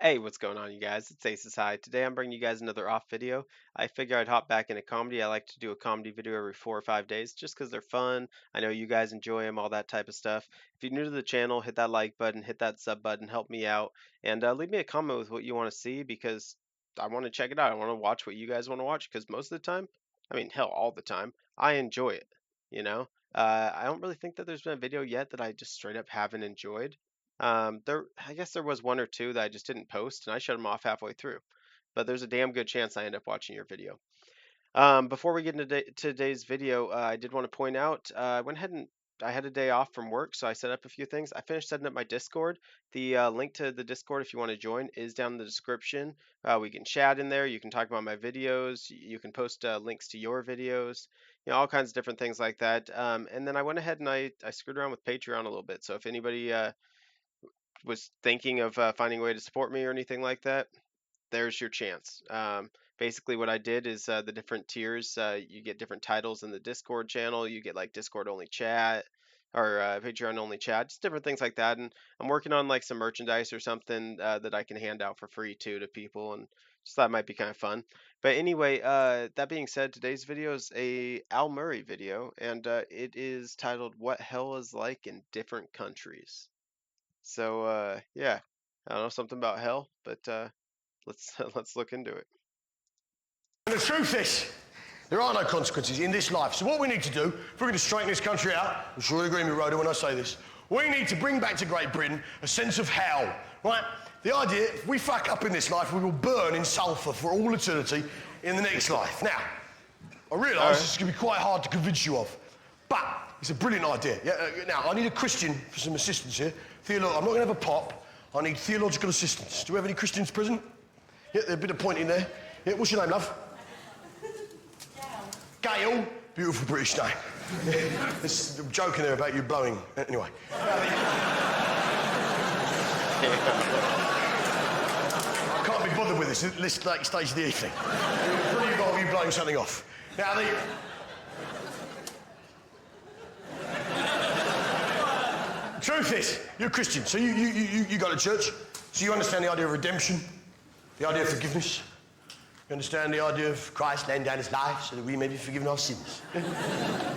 Hey, what's going on, you guys? It's Aces High. Today I'm bringing you guys another off video. I figure I'd hop back into comedy. I like to do a comedy video every 4 or 5 days just because they're fun. I know you guys enjoy them, all that type of stuff. If you're new to the channel, hit that like button, hit that sub button, help me out, and leave me a comment with what you want to see because I want to check it out. I want to watch what you guys want to watch because most of the time, I mean, hell, all the time, I enjoy it, you know? I don't really think that there's been a video yet that I just straight up haven't enjoyed. I guess there was one or two that I just didn't post, and I shut them off halfway through. But there's a damn good chance I end up watching your video. Before we get into today's video, I did want to point out I went ahead and I had a day off from work, so I set up a few things. I finished setting up my Discord. The link to the Discord, if you want to join, is down in the description. We can chat in there. You can talk about my videos. You can post links to your videos. All kinds of different things like that. And then I went ahead and I screwed around with Patreon a little bit. So if anybody was thinking of finding a way to support me or anything like that, there's your chance. Basically, what I did is the different tiers. You get different titles in the Discord channel. You get like Discord only chat or Patreon only chat, just different things like that. And I'm working on like some merchandise or something that I can hand out for free too to people, and just thought it might be kind of fun. But anyway, that being said, today's video is a Al Murray video, and it is titled "What Hell is Like in Different Countries." So yeah, I don't know something about hell, but let's let's look into it. And the truth is, there are no consequences in this life. So what we need to do, if we're going to straighten this country out, I'm sure you'll agree with me, Rhoda, when I say this, we need to bring back to Great Britain a sense of hell, right? The idea, if we fuck up in this life, we will burn in sulphur for all eternity in the next life. Now, I realise this is going to be quite hard to convince you of, but it's a brilliant idea. Yeah, now, I need a Christian for some assistance here. I'm not going to have a pop. I need theological assistance. Do we have any Christians present? Yeah, there's a bit of pointing there. Yeah, what's your name, love? Gail. Beautiful British name. There's a joke in there about you blowing. Anyway. I can't be bothered with this. This like stage of the evening. What you got of you blowing something off? Now, truth is, you're a Christian, so you go to church, so you understand the idea of redemption, the idea of forgiveness. You understand the idea of Christ laying down his life so that we may be forgiven our sins. You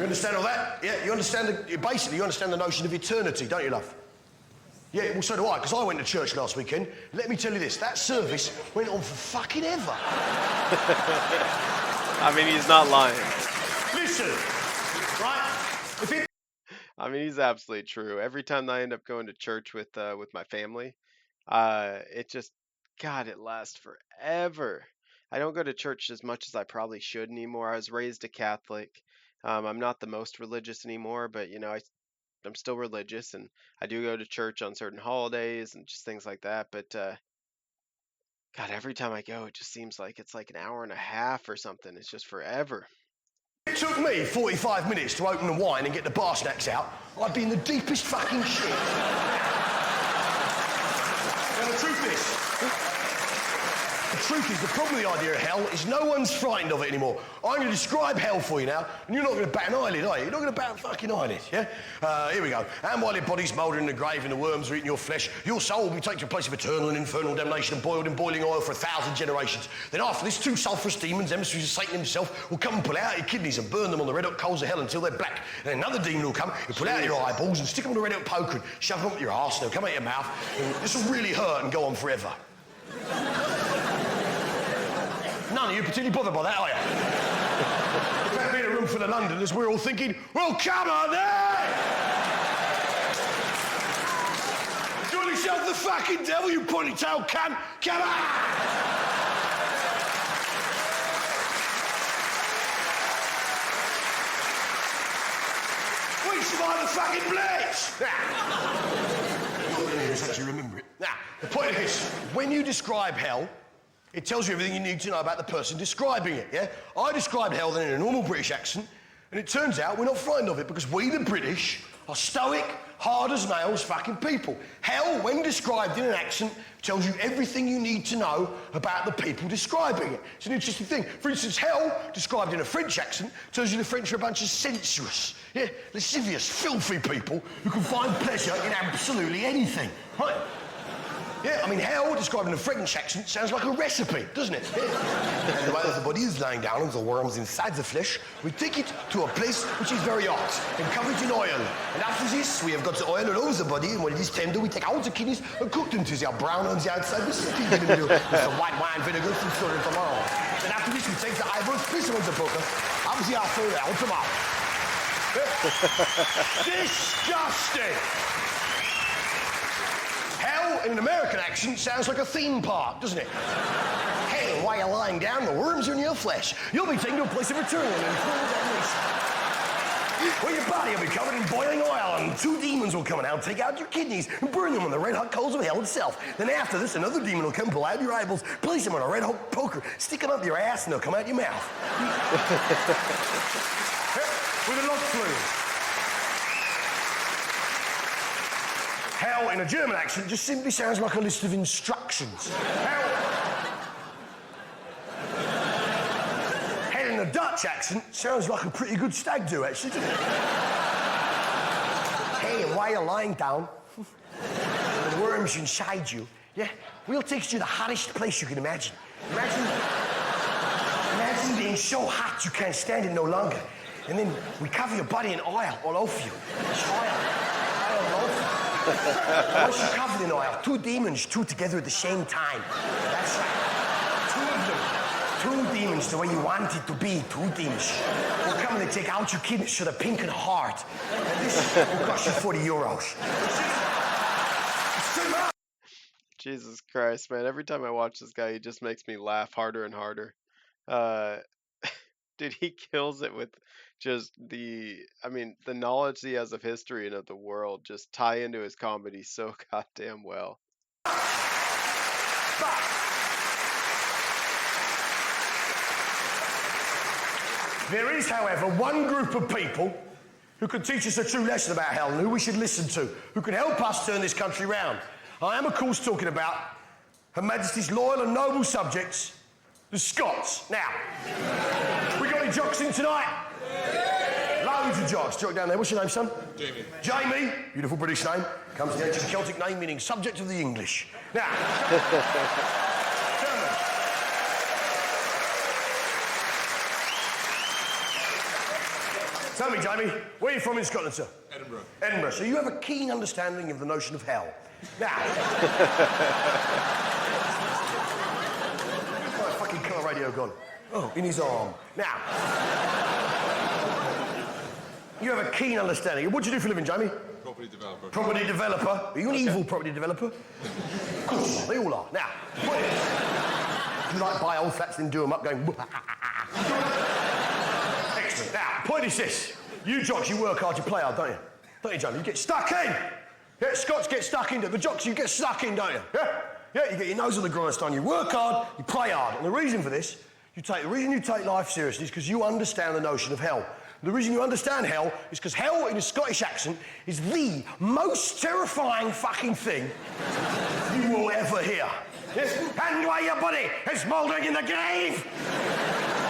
understand all that? Yeah, you understand, basically, you understand the notion of eternity, don't you, love? Yeah, well, so do I, because I went to church last weekend. Let me tell you this, that service went on for fucking ever. I mean, he's not lying. Listen, right? I mean, he's absolutely true. Every time I end up going to church with my family, it just, God, it lasts forever. I don't go to church as much as I probably should anymore. I was raised a Catholic. I'm not the most religious anymore, but I'm still religious, and I do go to church on certain holidays and just things like that. But God, every time I go, it just seems like it's like an hour and a half or something. It's just forever. It took me 45 minutes to open the wine and get the bar snacks out. I'd be in the deepest fucking shit. Now, the truth is, the problem with the idea of hell is no one's frightened of it anymore. I'm going to describe hell for you now, and you're not going to bat an eyelid, are you? You're not going to bat a fucking eyelid, yeah? Here we go. And while your body's mouldering in the grave and the worms are eating your flesh, your soul will be taken to a place of eternal and infernal damnation and boiled in boiling oil for 1,000 generations. Then after this, 2 sulphurous demons, emissaries of Satan himself, will come and pull out your kidneys and burn them on the red-hot coals of hell until they're black. And another demon will come, he'll pull out your eyeballs and stick them on the red-hot poker and shove them up your arse, and they'll come out your mouth, and this will really hurt and go on forever. None of you particularly bothered by that, are you? If that being a room full of Londoners, we're all thinking, well, come on then! Call yourself the fucking devil, you ponytail cunt! Come on! We survived the fucking Blitz! Now, actually remember it. Now, the point is, when you describe hell, it tells you everything you need to know about the person describing it, yeah? I described hell then in a normal British accent, and it turns out we're not frightened of it because we, the British, are stoic, hard as nails fucking people. Hell, when described in an accent, tells you everything you need to know about the people describing it. It's an interesting thing. For instance, hell, described in a French accent, tells you the French are a bunch of sensuous, yeah, lascivious, filthy people who can find pleasure in absolutely anything, right? Yeah, I mean, hell, describing a French accent, sounds like a recipe, doesn't it? Yeah. And while the body is lying down and the worms inside the flesh, we take it to a place which is very hot and cover it in oil. And after this, we have got the oil all over the body, and when it is tender, we take out the kidneys and cook them till they are brown on the outside with sticking in the middle with some white wine vinegar, some salt and tomato. And after this, we take the eyeballs, place them on the poker, have the after out them out. Disgusting! Hell, in an American accent, sounds like a theme park, doesn't it? Hey, while you're lying down, the worms are in your flesh. You'll be taken to a place of return and full damnation. Well, your body will be covered in boiling oil, and 2 demons will come out, take out your kidneys, and burn them on the red-hot coals of hell itself. Then after this, another demon will come, pull out your eyeballs, place them on a red-hot poker, stick them up your ass, and they'll come out your mouth. With a log flume. Hell, in a German accent, just simply sounds like a list of instructions. Hell, in a Dutch accent, sounds like a pretty good stag do, actually, doesn't it? Hey, and while you're lying down, with worms inside you, yeah, we'll take you to the hottest place you can imagine. Imagine being so hot you can't stand it no longer. And then we cover your body in oil all over you. It's oil all over you. Once you're covered in oil, 2 demons, 2 together at the same time. That's right. 2 of them. 2 demons, the way you want it to be. 2 demons. Will come and take out your kidneys so they're pink and hard. And this will cost you 40 euros. It's too much. Jesus Christ, man. Every time I watch this guy, he just makes me laugh harder and harder. Dude, he kills it with just the knowledge he has of history and of the world just tie into his comedy so goddamn well. There is, however, one group of people who can teach us a true lesson about hell and who we should listen to, who can help us turn this country round. I am, of course, talking about Her Majesty's loyal and noble subjects, the Scots. Now, we got any jocks in tonight? Loads of jocks. Jock down there. What's your name, son? Jamie. Jamie. Beautiful British name. Comes from the ancient Celtic name meaning subject of the English. Now, tell me, Jamie, where are you from in Scotland, sir? Edinburgh. Edinburgh. So you have a keen understanding of the notion of hell. Now, oh, fucking colour radio gone. Oh, in his arm. Now, you have a keen understanding. What do you do for a living, Jamie? Property developer. Property developer. Are you an evil property developer? Of course, they all are. Now, do you like buy old flats and do them up going... Excellent. Now, point is this. You jocks, you work hard, you play hard, don't you? Don't you, Jamie? You get stuck in. Yeah, Scots get stuck into the jocks, you get stuck in, don't you? Yeah? Yeah, you get your nose on the grindstone. You work hard, you play hard. And the reason for this, the reason you take life seriously is because you understand the notion of hell. The reason you understand hell is because hell in a Scottish accent is the most terrifying fucking thing you will ever hear. Yes? And while your body is mouldering in the grave,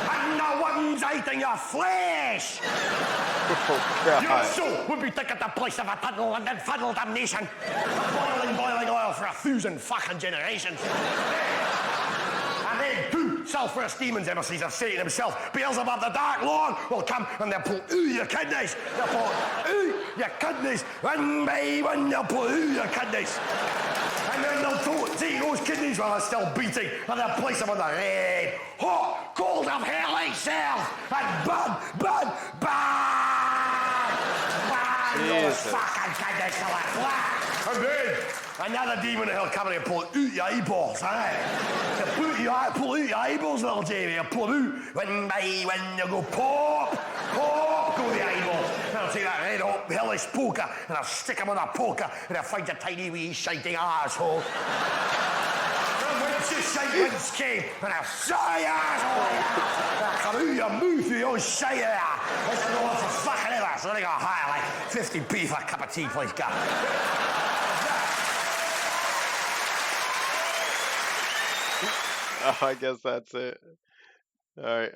and the worms eating your flesh, your soul would be taken to the place of a tunnel and then funnel damnation. Boiling oil for 1,000 fucking generations. And then 2 sulphurous demons, emissaries of Satan himself, Beelzebub the Dark Lord, will come and they'll pull your kidneys. They'll pull your kidneys. One by one, they'll pull your kidneys. And then they'll take those kidneys while they're still beating and they'll place them on the red, hot, cold of hell itself. And burn those fucking kidneys till they're black. And then another demon in hell coming and pull out your eyeballs, eh? Pull out your eyeballs, little Jamie. You pull them out. One by one, you go pop, go the eyeballs. And I'll take that red hot hellish poker and I'll stick them on a poker and I'll find a tiny wee shiting arsehole. And once your shite came and I'll say arsehole. I'll come out your mouth, you old shite there. It's a lot for fucking ever. So they got high like 50p for a cup of tea, please, God. Oh, I guess that's it. All right.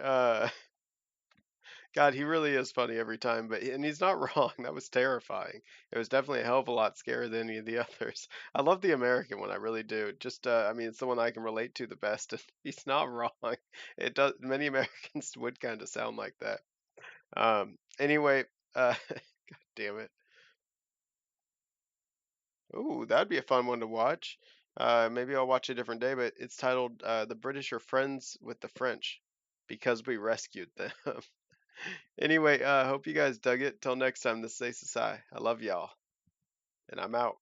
God, he really is funny every time, and he's not wrong. That was terrifying. It was definitely a hell of a lot scarier than any of the others. I love the American one, I really do. Just, I mean, it's the one I can relate to the best, and he's not wrong. It does. Many Americans would kind of sound like that. Anyway, God damn it. Ooh, that'd be a fun one to watch. Maybe I'll watch a different day, but it's titled "The British Are Friends with the French because we rescued them." Anyway, hope you guys dug it. Till next time, this is Ace Asai. I love y'all, and I'm out.